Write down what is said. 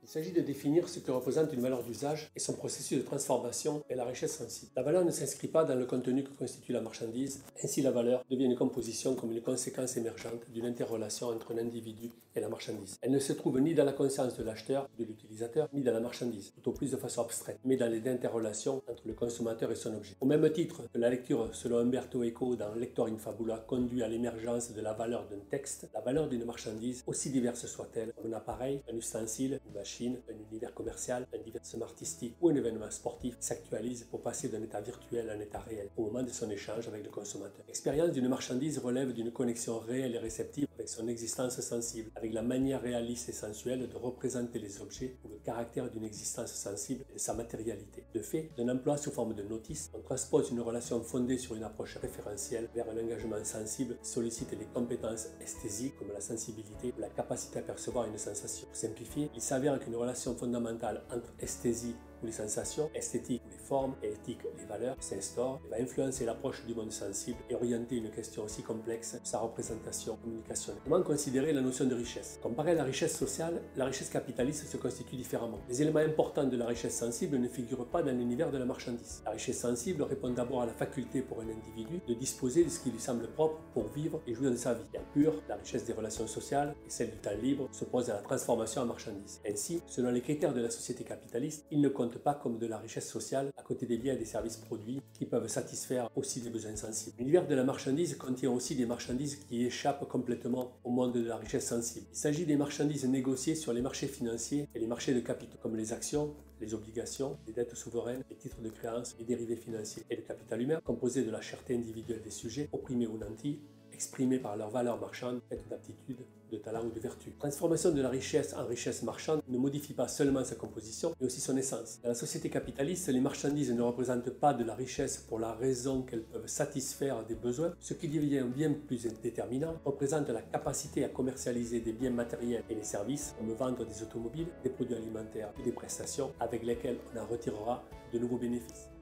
Il s'agit de définir ce que représente une valeur d'usage et son processus de transformation et la richesse sensible. La valeur ne s'inscrit pas dans le contenu que constitue la marchandise, ainsi la valeur devient une composition comme une conséquence émergente d'une interrelation entre un individu et la marchandise. Elle ne se trouve ni dans la conscience de l'acheteur, de l'utilisateur, ni dans la marchandise, tout au plus de façon abstraite, mais dans les interrelations entre le consommateur et son objet. Au même titre que la lecture selon Umberto Eco dans Lector in Fabula conduit à l'émergence de la valeur d'un texte, la valeur d'une marchandise, aussi diverse soit-elle, comme un appareil, un ustensile, une machine, un univers commercial, un divertissement artistique ou un événement sportif s'actualise pour passer d'un état virtuel à un état réel au moment de son échange avec le consommateur. L'expérience d'une marchandise relève d'une connexion réelle et réceptive avec son existence sensible, avec la manière réaliste et sensuelle de représenter les objets ou le caractère d'une existence sensible et de sa matérialité. De fait, d'un emploi sous forme de notice, on transpose une relation fondée sur une approche référentielle vers un engagement sensible qui sollicite les compétences esthésiques comme la sensibilité ou la capacité à percevoir une sensation. Pour simplifier, il s'avère qu'une relation fondamentale entre esthésie ou les sensations, esthétique ou les formes et éthique les valeurs s'instaure et va influencer l'approche du monde sensible et orienter une question aussi complexe que sa représentation communicationnelle. Comment considérer la notion de richesse? Comparé à la richesse sociale, la richesse capitaliste se constitue différemment. Les éléments importants de la richesse sensible ne figurent pas dans l'univers de la marchandise. La richesse sensible répond d'abord à la faculté pour un individu de disposer de ce qui lui semble propre pour vivre et jouir de sa vie. Bien pure, la richesse des relations sociales et celle du temps libre s'opposent à la transformation en marchandise. Ainsi, selon les critères de la société capitaliste, il ne compte pas comme de la richesse sociale à côté des biens et des services produits qui peuvent satisfaire aussi des besoins sensibles. L'univers de la marchandise contient aussi des marchandises qui échappent complètement au monde de la richesse sensible. Il s'agit des marchandises négociées sur les marchés financiers et les marchés de capitaux, comme les actions, les obligations, les dettes souveraines, les titres de créance, les dérivés financiers et le capital humain, composé de la cherté individuelle des sujets, opprimés ou nantis, exprimés par leur valeur marchande, faite d'aptitude, de talent ou de vertu. La transformation de la richesse en richesse marchande ne modifie pas seulement sa composition, mais aussi son essence. Dans la société capitaliste, les marchandises ne représentent pas de la richesse pour la raison qu'elles peuvent satisfaire des besoins. Ce qui devient bien plus déterminant représente la capacité à commercialiser des biens matériels et des services, comme vendre des automobiles, des produits alimentaires et des prestations avec lesquels on en retirera de nouveaux bénéfices.